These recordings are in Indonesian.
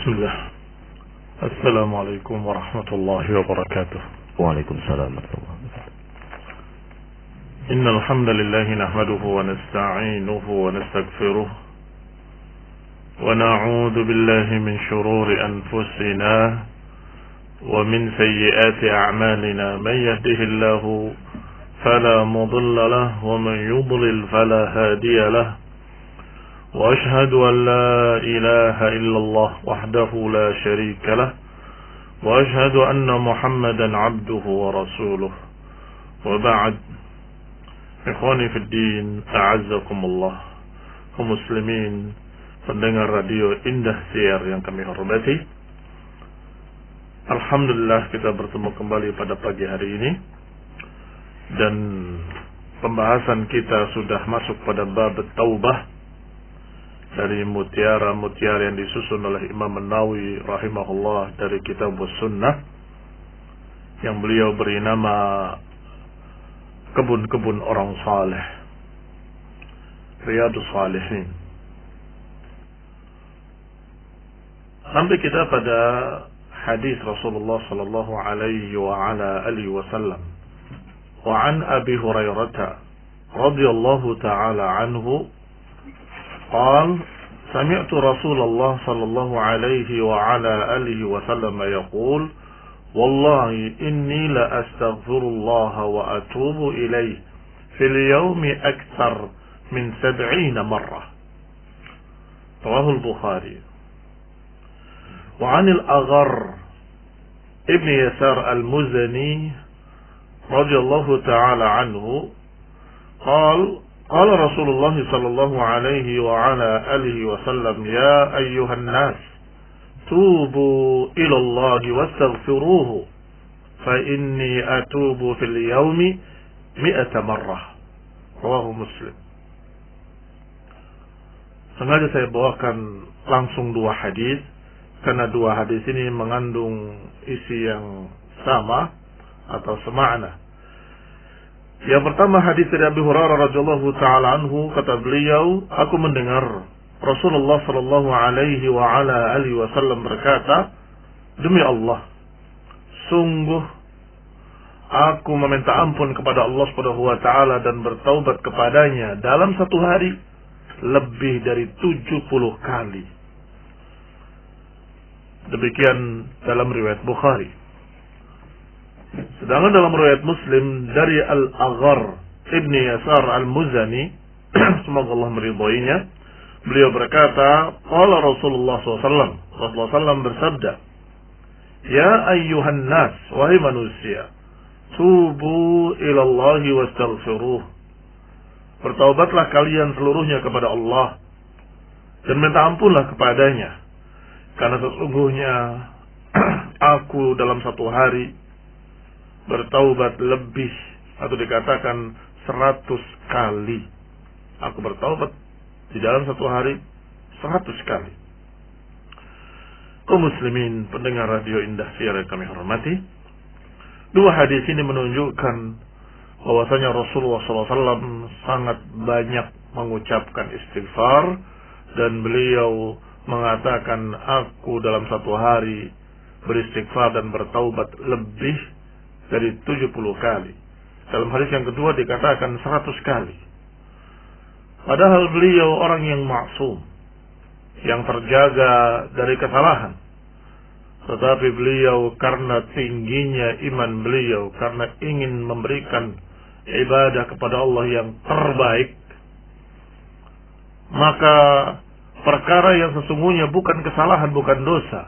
بسم الله. السلام عليكم ورحمة الله وبركاته. وعليكم السلام ورحمة الله وبركاته. إن الحمد لله نحمده ونستعينه ونستغفره ونعوذ بالله من شرور أنفسنا ومن سيئات أعمالنا. من يهده الله فلا مضل له ومن يضلل فلا هادي له. وأشهد أن لا إله إلا الله وحده لا شريك له. وأشهد أن محمدا عبده ورسوله. وبعد، ikhwani fi din, a'azzakumullah, kaum muslimin pendengar radio Indah Siar yang kami hormati. Alhamdulillah kita bertemu kembali pada pagi hari ini, dan pembahasan kita sudah masuk pada bab taubah dari mutiara-mutiara yang disusun oleh Imam An-Nawawi rahimahullah dari kitab Sunnah, yang beliau beri nama kebun-kebun orang saleh, Riyadhus Shalihin. Sampai kita pada hadis Rasulullah sallallahu alaihi wa ala alihi wasallam. Wa an Abi Hurairah radhiyallahu ta'ala anhu قال سمعت رسول الله صلى الله عليه وعلى آله وسلم يقول والله إني لأستغفر الله وأتوب إليه في اليوم أكثر من 70 مرة. رواه البخاري. وعن الأغر ابن يسار المزني رضي الله تعالى عنه قال قال رسول الله صلى الله عليه وعلى آله وسلم يا أيها الناس توبوا إلى الله واستغفروه فإني أتوب في اليوم 100 مرة. رواه مسلم. Sengaja saya bawakan langsung dua hadis karena dua hadis ini mengandung isi yang sama atau semakna. Yang pertama hadis dari Abu Hurairah radhiyallahu taala anhu, kata beliau, aku mendengar Rasulullah sallallahu alaihi wa ala alihi wasallam berkata, demi Allah, sungguh aku meminta ampun kepada Allah Subhanahu wa taala dan bertaubat kepadanya dalam satu hari lebih dari 70 kali. Demikian dalam riwayat Bukhari. Sedangkan dalam riwayat Muslim dari Al-Aghar Ibn Yasar Al-Muzani, semoga Allah meridhoinya, beliau berkata, qala Rasulullah SAW, Rasulullah SAW bersabda, ya ayyuhan nas, wahai manusia, tubu ilallahi wastaghfiruh, bertaubatlah kalian seluruhnya kepada Allah dan minta ampunlah kepadanya, karena sesungguhnya aku dalam satu hari bertaubat lebih, atau dikatakan 100 kali. Aku bertaubat di dalam satu hari 100 kali. Kaum muslimin pendengar radio Indah Siar yang kami hormati, dua hadis ini menunjukkan bahwasanya Rasulullah SAW sangat banyak mengucapkan istighfar, dan beliau mengatakan, aku dalam satu hari beristighfar dan bertaubat lebih dari 70 kali. Dalam hadis yang kedua dikatakan 100 kali. Padahal beliau orang yang maksum, yang terjaga dari kesalahan. Tetapi beliau karena tingginya iman beliau, karena ingin memberikan ibadah kepada Allah yang terbaik, maka perkara yang sesungguhnya bukan kesalahan, bukan dosa,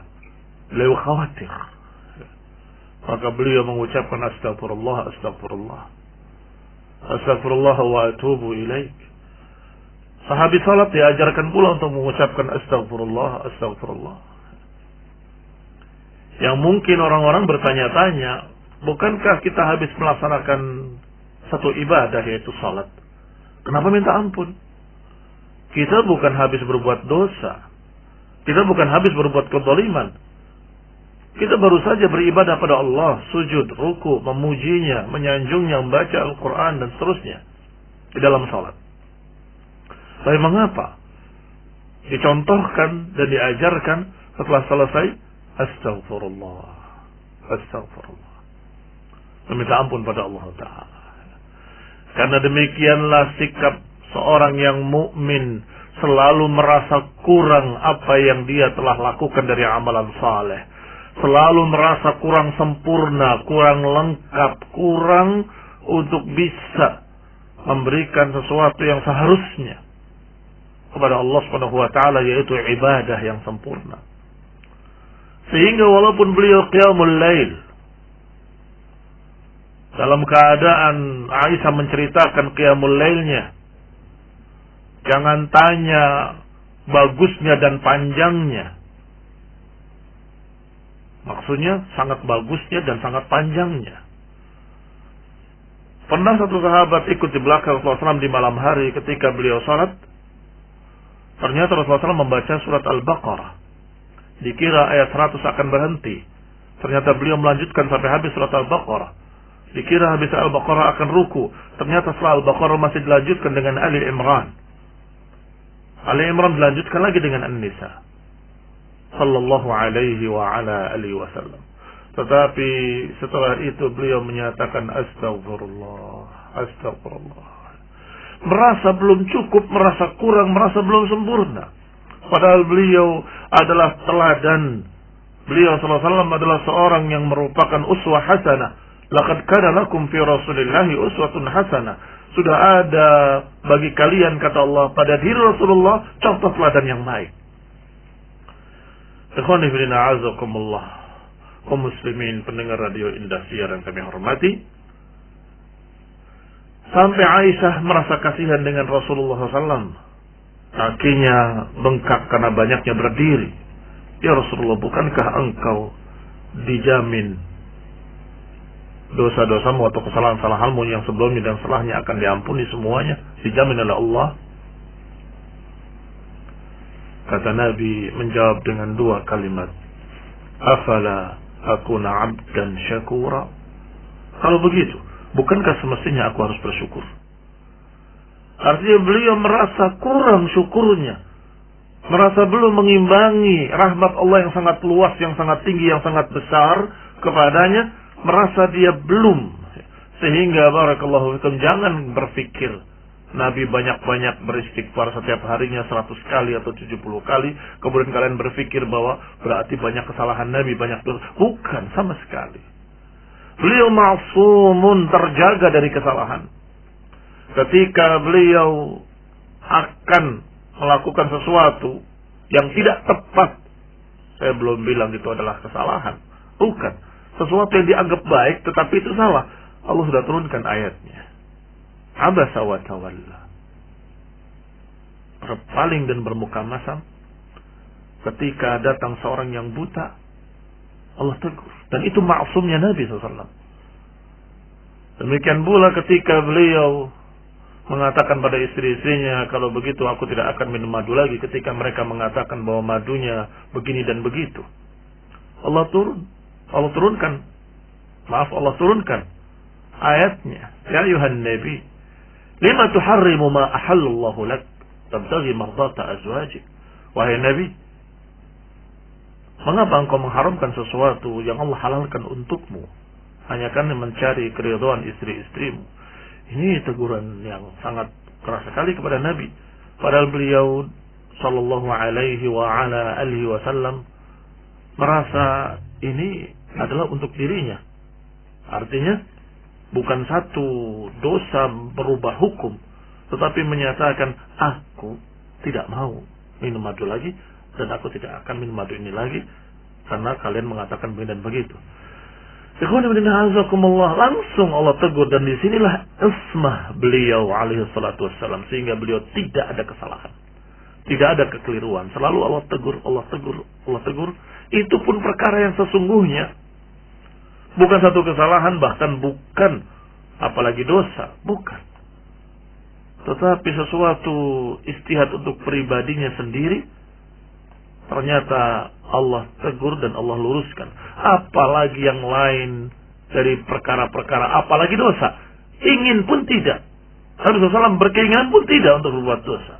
beliau khawatir. Maka beliau mengucapkan astagfirullah, astagfirullah, astagfirullah wa atubu ilaik. Sahabat salat diajarkan pula untuk mengucapkan astagfirullah, astagfirullah. Yang mungkin orang-orang bertanya-tanya, bukankah kita habis melaksanakan satu ibadah, yaitu salat? Kenapa minta ampun? Kita bukan habis berbuat dosa, kita bukan habis berbuat kezaliman. Kita baru saja beribadah pada Allah, sujud, ruku, memujinya, menyanjungnya, membaca Al-Quran dan seterusnya di dalam salat. Tapi mengapa dicontohkan dan diajarkan Setelah selesai, astaghfirullah. Astaghfirullah. Meminta ampun pada Allah Ta'ala. Karena demikianlah sikap seorang yang mukmin, selalu merasa kurang apa yang dia telah lakukan dari amalan saleh. Selalu merasa kurang sempurna, kurang lengkap, kurang untuk bisa memberikan sesuatu yang seharusnya kepada Allah Subhanahu wa taala, yaitu ibadah yang sempurna. Sehingga walaupun beliau qiyamul lail, dalam keadaan Aisyah menceritakan qiyamul lailnya, jangan tanya bagusnya dan panjangnya. Maksudnya sangat bagusnya dan sangat panjangnya. Pernah satu sahabat ikut di belakang Rasulullah SAW di malam hari ketika beliau salat. Ternyata Rasulullah SAW membaca surat Al-Baqarah. Dikira ayat 100 akan berhenti. Ternyata beliau melanjutkan sampai habis surat Al-Baqarah. Dikira habis Al-Baqarah akan ruku. Ternyata setelah Al-Baqarah masih dilanjutkan dengan Ali Imran. Ali Imran dilanjutkan lagi dengan An-Nisa. Sallallahu alaihi wa ala alihi wasallam. Tetapi setelah itu beliau menyatakan astagfirullah, astagfirullah. Merasa belum cukup, merasa kurang, merasa belum sempurna. Padahal beliau adalah teladan. Beliau sallallahu alaihi wasallam adalah seorang yang merupakan uswah hasanah. Laqad kana lakum fi Rasulillahi uswatun hasanah. Sudah ada bagi kalian, kata Allah, pada diri Rasulullah contoh teladan yang baik. Ikhwani fillah azakumullah, kaum muslimin pendengar radio Indah Siar yang kami hormati. Sampai Aisyah merasa kasihan dengan Rasulullah SAW. Kakinya bengkak karena banyaknya berdiri. Ya Rasulullah, bukankah engkau dijamin dosa-dosamu atau kesalahan-kesalahanmu yang sebelumnya dan setelahnya akan diampuni semuanya, dijamin oleh Allah? Kata Nabi menjawab dengan dua kalimat, afala akuna abdan syakura. Kalau begitu, bukankah semestinya aku harus bersyukur? Artinya beliau merasa kurang syukurnya, merasa belum mengimbangi rahmat Allah yang sangat luas, yang sangat tinggi, yang sangat besar kepadanya. Merasa dia belum. Sehingga barakallahu fikum, jangan berpikir Nabi banyak-banyak beristighfar setiap harinya 100 kali atau 70 kali, kemudian kalian berpikir bahwa berarti banyak kesalahan Nabi, banyak dosa. Bukan, sama sekali. Beliau ma'sumun, terjaga dari kesalahan. Ketika beliau akan melakukan sesuatu yang tidak tepat, saya belum bilang itu adalah kesalahan. Bukan. Sesuatu yang dianggap baik tetapi itu salah, Allah sudah turunkan ayatnya. Abasa wa tawalla. Berpaling dan bermuka masam ketika datang seorang yang buta, Allah tegur. Dan itu maksumnya Nabi SAW. Demikian pula ketika beliau mengatakan pada istri-istrinya, kalau begitu aku tidak akan minum madu lagi, ketika mereka mengatakan bahwa madunya begini dan begitu. Allah turunkan ayatnya. Ya ayuhan nabi, lima tuharrimu ma ahallallahu lak tabtaghi mardata azwajik. Wahai Nabi, mengapa engkau mengharamkan sesuatu yang Allah halalkan untukmu hanya karena mencari keridhaan istri-istrimu? Ini teguran yang sangat keras sekali kepada Nabi. Padahal beliau sallallahu alaihi wa ala alihi wasallam merasa ini adalah untuk dirinya. Artinya bukan satu dosa berubah hukum, tetapi menyatakan aku tidak mau minum madu lagi, dan aku tidak akan minum madu ini lagi karena kalian mengatakan begini dan begitu. Langsung Allah tegur, dan disinilah ismah beliau alaihi salatu wassalam, sehingga beliau tidak ada kesalahan, tidak ada kekeliruan. Selalu Allah tegur, Allah tegur, Allah tegur. Itu pun perkara yang sesungguhnya, bukan satu kesalahan, bahkan bukan apalagi dosa, bukan. Tetapi sesuatu istihad untuk pribadinya sendiri, ternyata Allah tegur dan Allah luruskan. Apalagi yang lain dari perkara-perkara, apalagi dosa, ingin pun tidak. Nabi SAW berkeinginan pun tidak untuk berbuat dosa.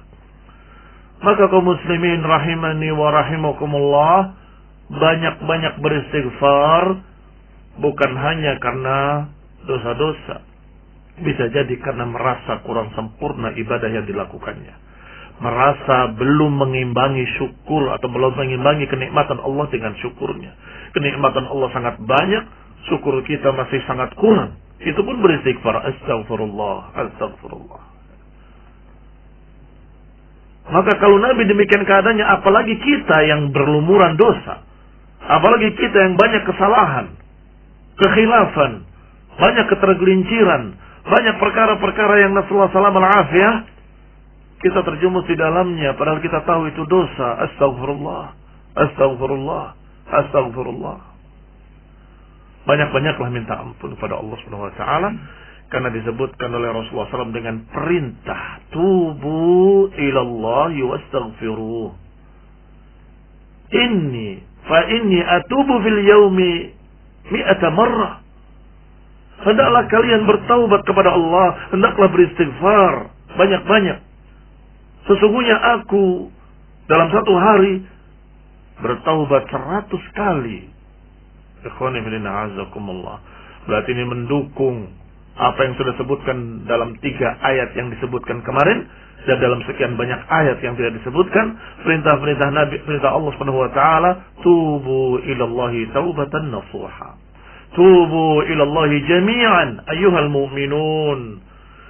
Maka kaum muslimin rahimani wa rahimakumullah, banyak-banyak beristighfar bukan hanya karena dosa-dosa. Bisa jadi karena merasa kurang sempurna ibadah yang dilakukannya. Merasa belum mengimbangi syukur atau belum mengimbangi kenikmatan Allah dengan syukurnya. Kenikmatan Allah sangat banyak, syukur kita masih sangat kurang. Itu pun beristighfar, astagfirullah, astagfirullah. Maka kalau Nabi demikian keadaannya, apalagi kita yang berlumuran dosa, apalagi kita yang banyak kesalahan, kekhilafan, banyak ketergelinciran, banyak perkara-perkara yang Rasulullah SAW kita terjumus di dalamnya, padahal kita tahu itu dosa. Astagfirullah, astagfirullah, astagfirullah. Banyak-banyaklah minta ampun kepada Allah Subhanahu wa taala, karena disebutkan oleh Rasulullah SAW dengan perintah tubu ilallahi wastaghfiruh. Fa inni atubu fil yaumi mi'ata marrah. Hendaklah kalian bertaubat kepada Allah, hendaklah beristighfar banyak-banyak. Sesungguhnya aku dalam satu hari bertaubat 100 kali. Ikhwani fillah azakumullah. Berarti ini mendukung apa yang sudah disebutkan dalam 3 ayat yang disebutkan kemarin dan dalam sekian banyak ayat yang tidak disebutkan. Perintah-perintah Nabi, perintah Allah Subhanahu wa taala, tubu ilallahi taubatan nasuha. Tubu ilallahi jami'an ayyuhal mu'minun.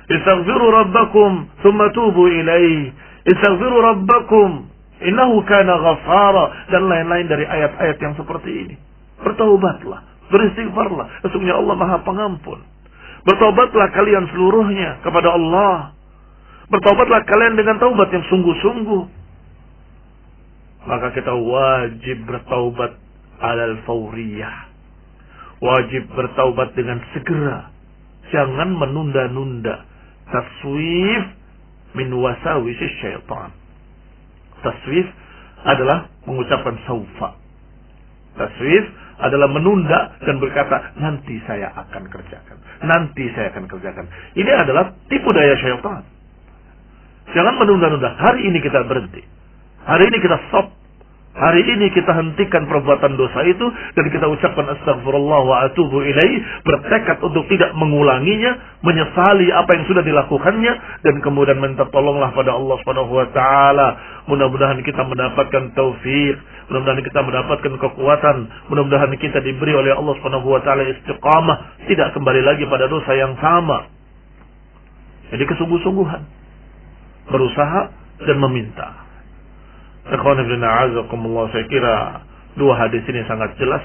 Istaghfiru rabbakum thumma tubu ilaihi. Istaghfiru rabbakum innahu kana ghaffara, dan lain-lain dari ayat-ayat yang seperti ini. Bertaubatlah, beristighfarlah, sesungguhnya Allah Maha Pengampun. Bertaubatlah kalian seluruhnya kepada Allah. Bertaubatlah kalian dengan taubat yang sungguh-sungguh. Maka kita wajib bertaubat alal fawriyah. Wajib bertaubat dengan segera. Jangan menunda-nunda. Taswif min wasawisi syaitan. Taswif adalah mengucapkan saufa. Taswif adalah menunda dan berkata, nanti saya akan kerjakan. Nanti saya akan kerjakan. Ini adalah tipu daya syaitan. Jangan menunda-nunda. Hari ini kita berhenti. Hari ini kita stop. Hari ini kita hentikan perbuatan dosa itu dan kita ucapkan astagfirullah wa atubu ilaih, bertekad untuk tidak mengulanginya, menyesali apa yang sudah dilakukannya, dan kemudian minta tolonglah pada Allah Subhanahu wa taala. Mudah-mudahan kita mendapatkan taufik, mudah-mudahan kita mendapatkan kekuatan, mudah-mudahan kita diberi oleh Allah Subhanahu wa taala istiqamah, tidak kembali lagi pada dosa yang sama. Jadi kesungguh-sungguhan, berusaha dan meminta. Ikhwan fillah a'azakumullah, saya kira 2 hadis ini sangat jelas,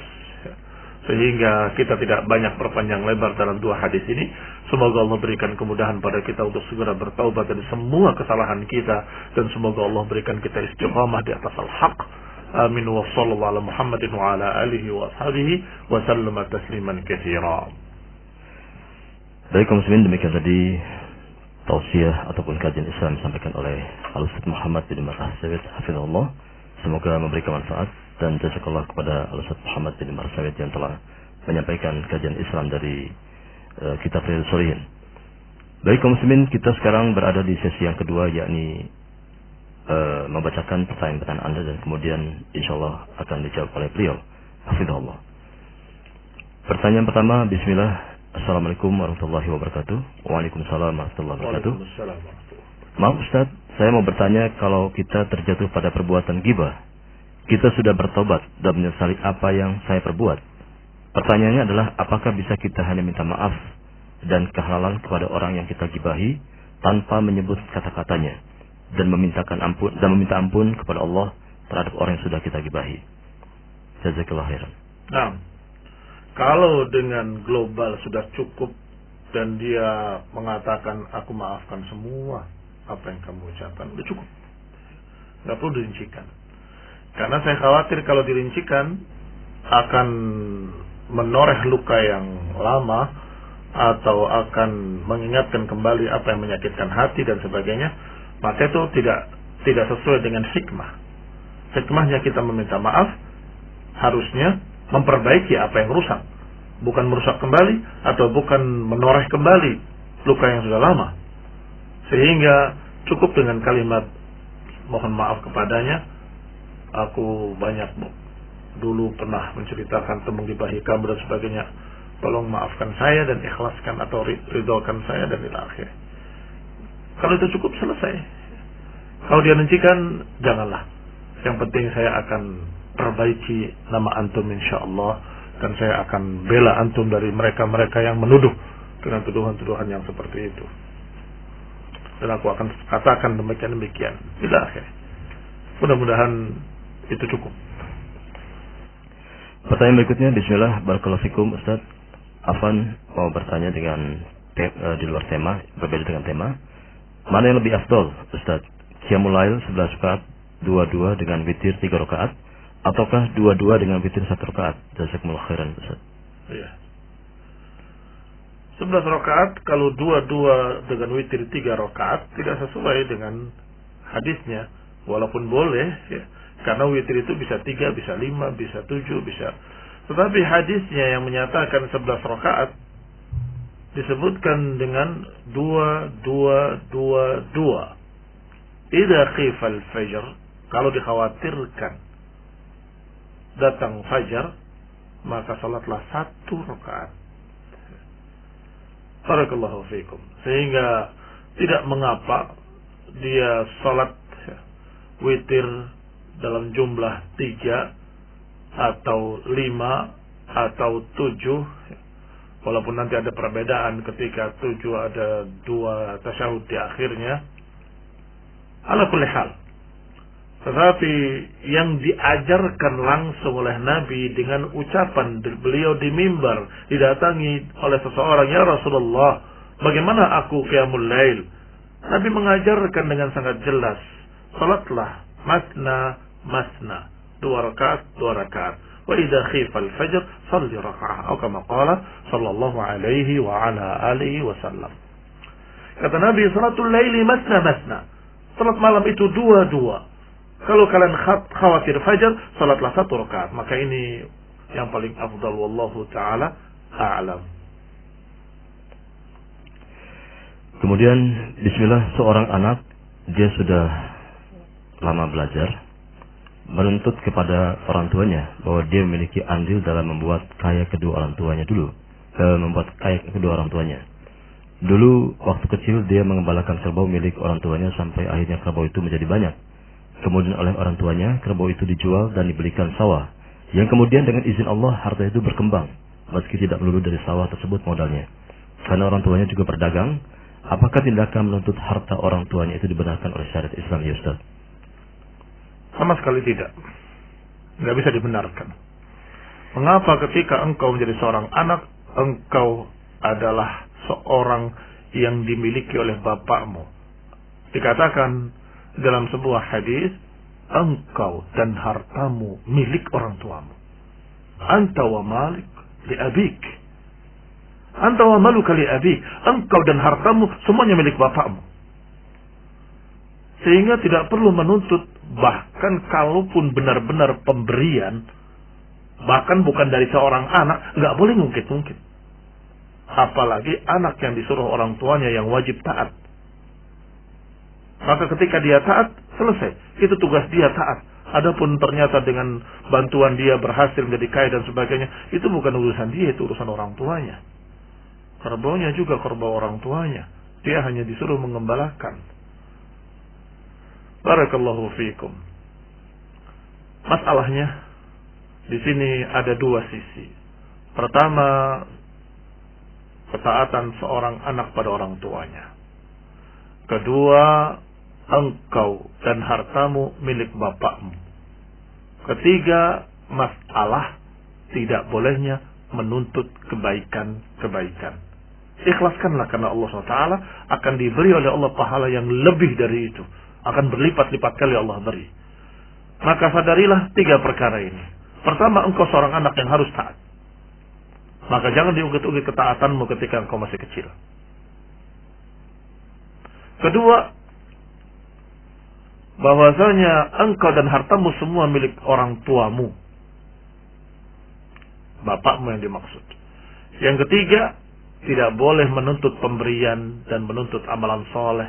sehingga kita tidak banyak berpanjang lebar dalam 2 hadis ini. Semoga Allah berikan kemudahan pada kita untuk segera bertaubat dari semua kesalahan kita, dan semoga Allah berikan kita istiqamah di atas al-haq. Amin wa sallallahu ala Muhammadin wa ala alihi wa ashabihi wa sallama tasliman katsira. Baik kaum muslimin, demikian tadi tausiah ataupun kajian Islam disampaikan oleh Al-Ustaz Muhammad bin Marsawit hafizahullah. Semoga memberikan manfaat, dan jazakallah kepada Al-Ustaz Muhammad bin Marsawit yang telah menyampaikan kajian Islam dari kitab Riyadhus Shalihin. Baik kaum muslimin, kita sekarang berada di sesi yang kedua, yakni membacakan pertanyaan-pertanyaan Anda dan kemudian insyaallah akan dijawab oleh beliau hafizahullah. Pertanyaan pertama, bismillah. Assalamualaikum warahmatullahi wabarakatuh. Waalaikumsalam warahmatullahi wabarakatuh. Maaf Ustaz, saya mau bertanya, kalau kita terjatuh pada perbuatan ghibah, kita sudah bertobat dan menyesali apa yang saya perbuat. Pertanyaannya adalah, apakah bisa kita hanya minta maaf dan kehalalan kepada orang yang kita gibahi tanpa menyebut kata-katanya dan meminta ampun kepada Allah terhadap orang yang sudah kita gibahi? Jazakallahu khairan. Nah, kalau dengan global sudah cukup dan dia mengatakan aku maafkan semua apa yang kamu ucapkan, sudah cukup, nggak perlu dirincikan. Karena saya khawatir kalau dirincikan akan menoreh luka yang lama atau akan mengingatkan kembali apa yang menyakitkan hati dan sebagainya. Maka itu tidak sesuai dengan hikmah. Hikmahnya kita meminta maaf harusnya memperbaiki apa yang rusak, bukan merusak kembali atau bukan menoreh kembali luka yang sudah lama. Sehingga cukup dengan kalimat mohon maaf kepadanya, aku banyak dulu pernah menceritakan tembung dibahi kamu dan sebagainya. Tolong maafkan saya dan ikhlaskan atau ridhokan saya dan ila akhir. Kalau itu cukup, selesai. Kalau dia nencikan, janganlah. Yang penting saya akan perbaiki nama antum insyaallah, dan saya akan bela antum dari mereka-mereka yang menuduh dengan tuduhan-tuduhan yang seperti itu. Dan aku akan katakan demikian ila akhir. Mudah-mudahan itu cukup. Pertanyaan berikutnya, bismillah, barakallahu fikum Ustaz. Afan mau bertanya dengan di luar tema, berbeda dengan tema. Mana yang lebih afdol, Ustaz? Qiyamul Lail 11 rakaat, 22 dengan witir 3 rakaat, ataukah 22 dengan witir 1 rakaat? Jazakumullah khairan, Ustaz. Iya. 11 rakaat kalau 22 dengan witir 3 rakaat tidak sesuai dengan hadisnya, walaupun boleh ya. Karena witir itu bisa 3, bisa 5, bisa 7, bisa. Tetapi hadisnya yang menyatakan 11 rakaat disebutkan dengan 2. Idza khifal fajr, kalau dikhawatirkan datang fajar, maka salatlah 1 rakaat. Barakallahu fiikum. Sehingga tidak mengapa dia salat witir dalam jumlah 3 atau 5 atau 7, walaupun nanti ada perbedaan ketika 7 ada 2 tasyahud di akhirnya. Ala kulli hal, tetapi yang diajarkan langsung oleh Nabi dengan ucapan beliau di mimbar, didatangi oleh seseorang, ya Rasulullah, bagaimana aku qiyamul lail? Nabi mengajarkan dengan sangat jelas, salatlah masna 2 rakaat. Wa idza khifal fajr shalli raka'ah, atau kama qala sallallahu alaihi wa ala alihi wasallam. Kata Nabi, salatul laili masna. Salat malam itu 2. Kalau kalian khawatir fajar, salatlah 1 rakaat. Maka ini yang paling afdal, wallahu taala a'lam. Kemudian bismillah, seorang anak dia sudah lama belajar, menuntut kepada orang tuanya bahwa dia memiliki andil dalam membuat kaya kedua orang tuanya Dulu waktu kecil dia mengembalakan kerbau milik orang tuanya sampai akhirnya kerbau itu menjadi banyak. Kemudian oleh orang tuanya kerbau itu dijual dan dibelikan sawah, yang kemudian dengan izin Allah harta itu berkembang meski tidak melulu dari sawah tersebut modalnya. Karena orang tuanya juga berdagang, apakah tindakan menuntut harta orang tuanya itu dibenarkan oleh syariat Islam, ya Ustaz? Sama sekali tidak. Tidak bisa dibenarkan. Mengapa ketika engkau menjadi seorang anak, engkau adalah seorang yang dimiliki oleh bapakmu? Dikatakan dalam sebuah hadis, engkau dan hartamu milik orang tuamu. Anta wa malik li abik. Anta wa maluka li abik. Engkau dan hartamu semuanya milik bapakmu. Sehingga tidak perlu menuntut, bahkan kalaupun benar-benar pemberian, bahkan bukan dari seorang anak, nggak boleh ngungkit-ngungkit. Apalagi anak yang disuruh orang tuanya yang wajib taat. Maka ketika dia taat, selesai. Itu tugas dia taat. Adapun ternyata dengan bantuan dia berhasil menjadi kaya dan sebagainya, itu bukan urusan dia, itu urusan orang tuanya. Kerbaunya juga kerbau orang tuanya. Dia hanya disuruh mengembalakan. Barakallahu fiikum. Masalahnya di sini ada 2 sisi. Pertama, ketaatan seorang anak pada orang tuanya. Kedua, engkau dan hartamu milik bapakmu. Ketiga, masalah tidak bolehnya menuntut kebaikan-kebaikan. Ikhlaskanlah karena Allah SWT akan diberi oleh Allah pahala yang lebih dari itu. Akan berlipat-lipat kali Allah beri. Maka sadarilah 3 perkara ini. Pertama, engkau seorang anak yang harus taat. Maka jangan diungkit-ungkit ketaatanmu ketika engkau masih kecil. Kedua, bahwasanya engkau dan hartamu semua milik orang tuamu. Bapakmu yang dimaksud. Yang ketiga, tidak boleh menuntut pemberian dan menuntut amalan soleh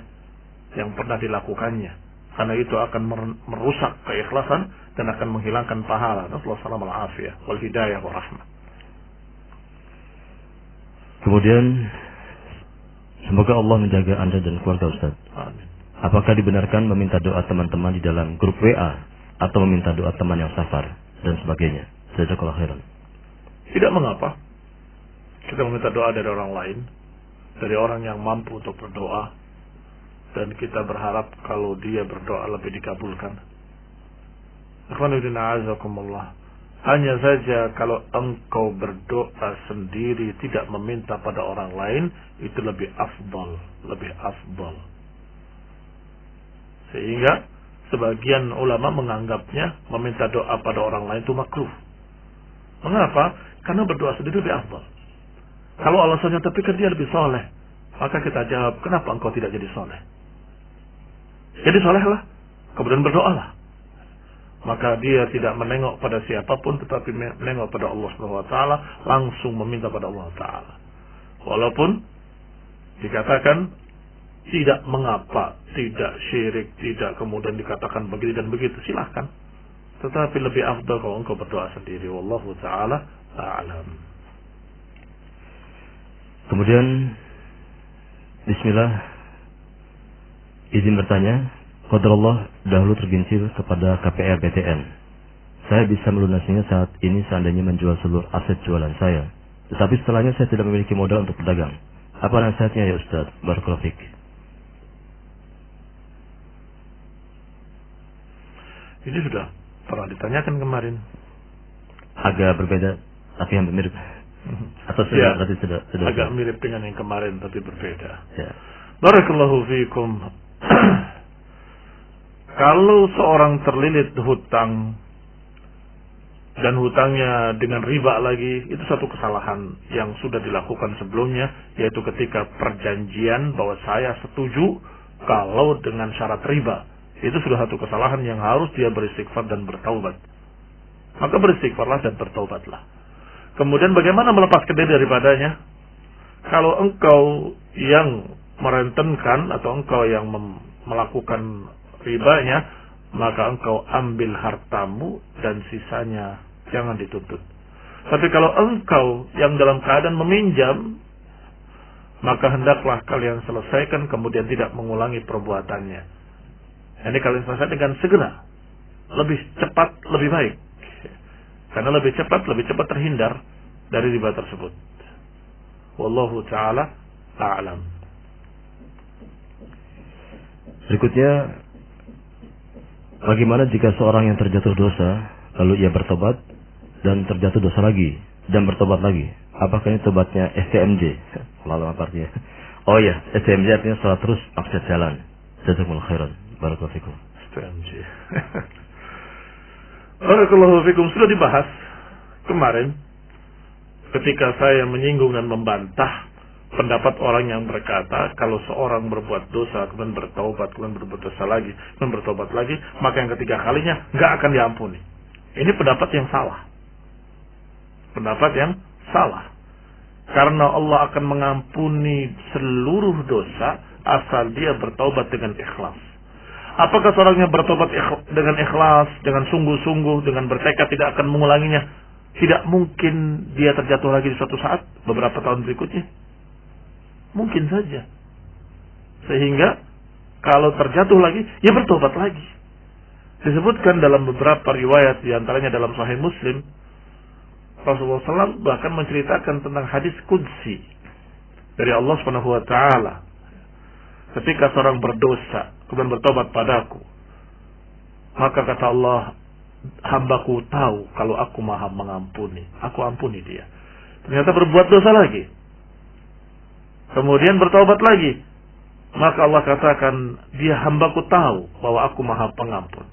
yang pernah dilakukannya. karena itu akan merusak keikhlasan dan akan menghilangkan pahala. Nasallahu alaihi wal hidayah wa rahmah. Kemudian semoga Allah menjaga Anda dan keluarga Ustaz. Amin. Apakah dibenarkan meminta doa teman-teman di dalam grup WA atau meminta doa teman yang safar dan sebagainya? Jazakallahu khairan. Tidak mengapa kita meminta doa dari orang lain, dari orang yang mampu untuk berdoa, dan kita berharap kalau dia berdoa lebih dikabulkan. Ikhwanuddin a'azakumullah. Hanya saja kalau engkau berdoa sendiri tidak meminta pada orang lain, itu lebih afdal, lebih afdal. Sehingga sebagian ulama menganggapnya meminta doa pada orang lain itu makruh. Mengapa? Karena berdoa sendiri lebih afdal. Kalau alasannya terpikir dia lebih soleh, maka kita jawab, kenapa engkau tidak jadi soleh? Jadi solehlah, kemudian berdoalah. Maka dia tidak menengok pada siapapun, tetapi menengok pada Allah SWT, langsung meminta pada Allah Ta'ala. Walaupun dikatakan tidak mengapa, tidak syirik, tidak kemudian dikatakan begini dan begitu, silahkan. Tetapi lebih afdal kalau engkau berdoa sendiri. Wallahu ta'ala a'lam. Kemudian Bismillah, izin bertanya, qadarullah dahulu tergincir kepada KPR BTN. Saya bisa melunasinya saat ini seandainya menjual seluruh aset jualan saya. Tetapi setelahnya saya tidak memiliki modal untuk berdagang. Apa nasihatnya ya Ustaz? Barakallahu fiik. Ini sudah pernah ditanyakan kemarin. Agak berbeda, tapi hampir mirip. Atau sudah, ya, sudah agak mirip dengan yang kemarin, tapi berbeda. Ya. Barakallahu fiikum. Kalau seorang terlilit hutang dan hutangnya dengan riba lagi, itu satu kesalahan yang sudah dilakukan sebelumnya, yaitu ketika perjanjian bahwa saya setuju kalau dengan syarat riba. Itu sudah satu kesalahan yang harus dia beristighfar dan bertaubat. Maka beristighfarlah dan bertaubatlah. Kemudian bagaimana melepaskan diri daripadanya? Kalau engkau yang merentenkan atau engkau yang melakukan ribanya, maka engkau ambil hartamu dan sisanya jangan dituntut. Tapi kalau engkau yang dalam keadaan meminjam, maka hendaklah kalian selesaikan kemudian tidak mengulangi perbuatannya. Ini kalian selesai dengan segera, lebih cepat, lebih baik. Karena lebih cepat terhindar dari riba tersebut. Wallahu ta'ala a'lam. Berikutnya, bagaimana jika seorang yang terjatuh dosa, lalu ia bertobat dan terjatuh dosa lagi dan bertobat lagi? Apakah ini tobatnya STMJ? Lalu apa artinya? Oh iya, STMJ artinya setelah terus maksiat jalan. Jazakumullah khairan. Barakallahu fikum. STMJ. Barakallahu fikum. Sudah dibahas kemarin ketika saya menyinggung dan membantah pendapat orang yang berkata kalau seorang berbuat dosa kemudian bertaubat, kemudian berbuat dosa lagi, kemudian bertobat lagi, maka yang ketiga kalinya nggak akan diampuni. Ini pendapat yang salah. Pendapat yang salah. Karena Allah akan mengampuni seluruh dosa asal dia bertaubat dengan ikhlas. Apakah seorang yang bertobat dengan ikhlas, dengan sungguh-sungguh, dengan bertekad tidak akan mengulanginya? Tidak mungkin dia terjatuh lagi di suatu saat, beberapa tahun berikutnya. Mungkin saja. Sehingga kalau terjatuh lagi, ya bertobat lagi. Disebutkan dalam beberapa riwayat, diantaranya dalam Sahih Muslim, Rasulullah SAW bahkan menceritakan tentang hadis qudsi dari Allah Subhanahu wa taala. Ketika seorang berdosa kemudian bertobat padaku, maka kata Allah, hambaku tahu kalau aku maha mengampuni, aku ampuni dia. Ternyata berbuat dosa lagi, kemudian bertobat lagi, maka Allah katakan, dia hambaku tahu bahwa aku maha pengampun.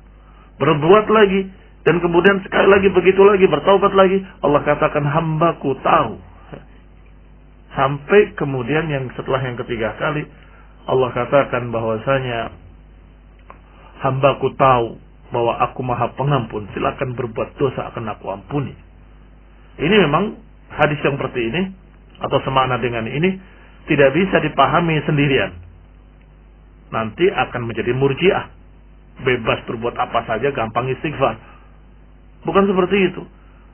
Berbuat lagi, dan kemudian sekali lagi begitu lagi, bertobat lagi, Allah katakan hambaku tahu. Sampai kemudian yang setelah yang ketiga kali, Allah katakan bahwasanya hambaku tahu bahwa aku maha pengampun, silakan berbuat dosa akan aku ampuni. Ini memang hadis yang seperti ini atau semakna dengan ini tidak bisa dipahami sendirian. Nanti akan menjadi murji'ah. bebas berbuat apa saja, gampang istighfar. Bukan seperti itu.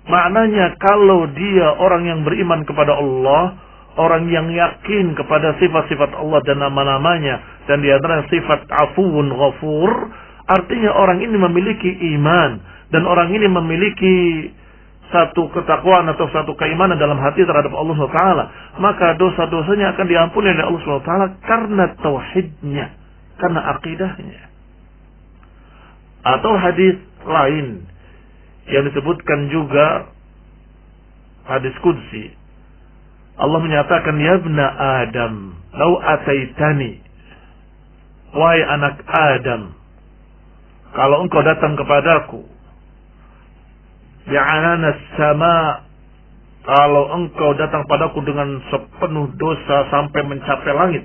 Maknanya kalau dia orang yang beriman kepada Allah, orang yang yakin kepada sifat-sifat Allah dan nama-namanya, dan di antara sifat afuwun ghafur, artinya orang ini memiliki iman, dan orang ini memiliki satu ketakwaan atau satu keimanan dalam hati terhadap Allah SWT, maka dosa-dosanya akan diampuni oleh Allah SWT karena tauhidnya, karena akidahnya. Atau hadis lain yang disebutkan juga, hadis qudsi, Allah menyatakan, ya ibna Adam, lau ataitani, wahai anak Adam, kalau engkau datang kepadaku, bi'ananas sama, kalau engkau datang padaku dengan sepenuh dosa sampai mencapai langit,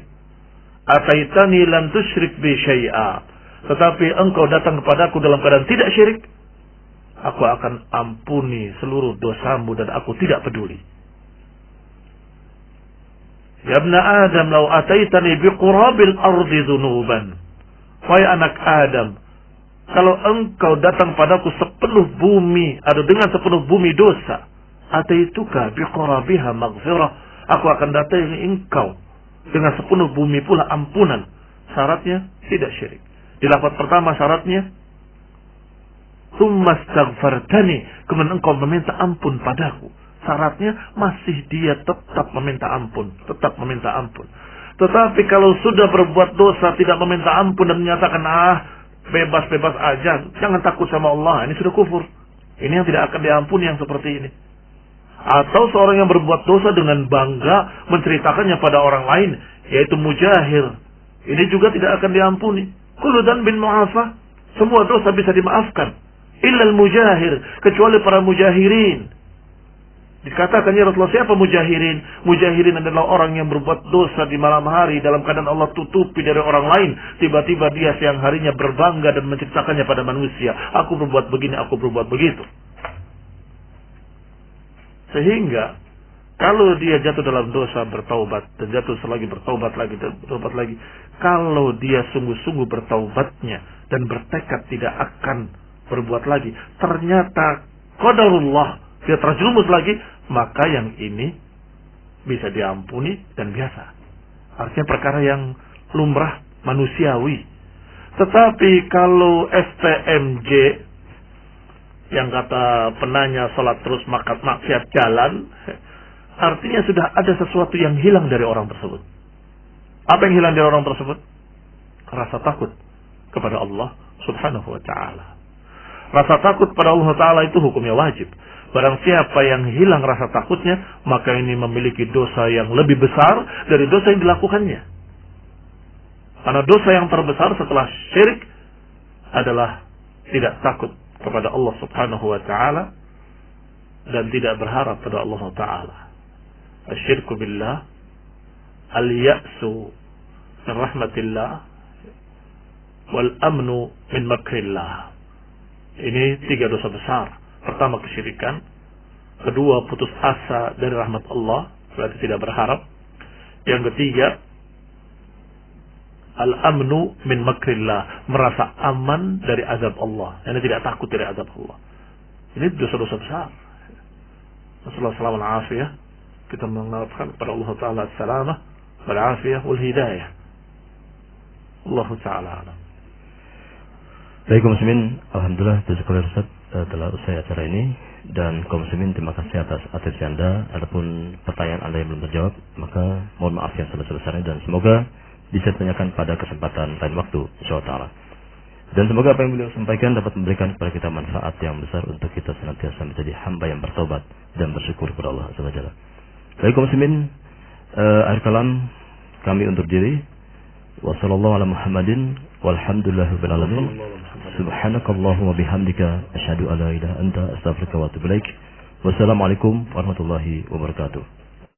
ataitani lam tusyrik bi syai'a, tetapi engkau datang kepadaku dalam keadaan tidak syirik, aku akan ampuni seluruh dosamu dan aku tidak peduli. Ya ibna Adam, lau ataitani biqurabil ardi dhunuban, wahai anak Adam, kalau engkau datang padaku sepenuh bumi, atau dengan sepenuh bumi dosa, ataituka biqurabiha maghfirah, aku akan datangi engkau dengan sepenuh bumi pula ampunan. Syaratnya tidak syirik. Di lafaz pertama syaratnya, tsumma astaghfartani, kemudian engkau meminta ampun padaku. Syaratnya masih dia tetap meminta ampun, tetap meminta ampun. Tetapi kalau sudah berbuat dosa tidak meminta ampun dan menyatakan bebas-bebas aja, jangan takut sama Allah, ini sudah kufur. Ini yang tidak akan diampuni yang seperti ini. Atau seorang yang berbuat dosa dengan bangga menceritakannya pada orang lain, yaitu mujahir, ini juga tidak akan diampuni. Kullu dzanbin mu'afa, semua dosa bisa dimaafkan, illal mujahir, kecuali para mujahirin. Dikatakan, ya Rasulullah, siapa mujahirin? Mujahirin adalah orang yang berbuat dosa di malam hari dalam keadaan Allah tutupi dari orang lain. Tiba-tiba dia siang harinya berbangga dan menceritakannya pada manusia. Aku berbuat begini, aku berbuat begitu. Sehingga kalau dia jatuh dalam dosa, bertaubat, dan jatuh selagi bertaubat lagi, dan bertaubat lagi. Kalau dia sungguh-sungguh bertaubatnya dan bertekad tidak akan berbuat lagi, ternyata qadarullah, dia terjerumus lagi, maka yang ini bisa diampuni dan biasa. Artinya perkara yang lumrah, manusiawi. Tetapi kalau STMJ, yang kata penanya sholat terus maksiat jalan, artinya sudah ada sesuatu yang hilang dari orang tersebut. Apa yang hilang dari orang tersebut? Rasa takut kepada Allah Subhanahu wa ta'ala. Rasa takut pada Allah Ta'ala itu hukumnya wajib. Barang siapa yang hilang rasa takutnya, maka ini memiliki dosa yang lebih besar dari dosa yang dilakukannya. Karena dosa yang terbesar setelah syirik adalah tidak takut kepada Allah Subhanahu wa ta'ala dan tidak berharap pada Allah Ta'ala. Asyirku billah, al-ya'su min rahmatillah, wal amnu min makrillah. Ini 3 dosa besar. Pertama, kesyirikan. Kedua, putus asa dari rahmat Allah, berarti tidak berharap. Yang ketiga, al-amnu min makrillah, merasa aman dari azab Allah, yani tidak takut dari azab Allah. Ini dosa-dosa besar. Assalamualaikum warahmatullahi wabarakatuh. Kita mengharapkan kepada Allah Ta'ala as-salamah wal afiyah wal hidayah. Allah Ta'ala alam. Baik kaum muslimin, alhamdulillah jazakallahu Ustaz telah usai acara ini, dan kaum muslimin terima kasih atas atensi Anda. Adapun pertanyaan Anda yang belum terjawab, maka mohon maaf yang sebesar-besarnya, dan semoga bisa ditanyakan pada kesempatan lain waktu insyaallah. Dan semoga apa yang beliau sampaikan dapat memberikan kepada kita manfaat yang besar untuk kita senantiasa menjadi hamba yang bertaubat dan bersyukur kepada Allah Azza wa Jalla. Baik kaum muslimin, akhir kalam kami undur diri. Wassallallahu ala Muhammadin walhamdulillahirabbil alamin. Subhanakallahumma bihamdika asyhadu an la ilaha illa anta astaghfiruka wa atubu ilaik. Wassalamualaikum warahmatullahi wabarakatuh.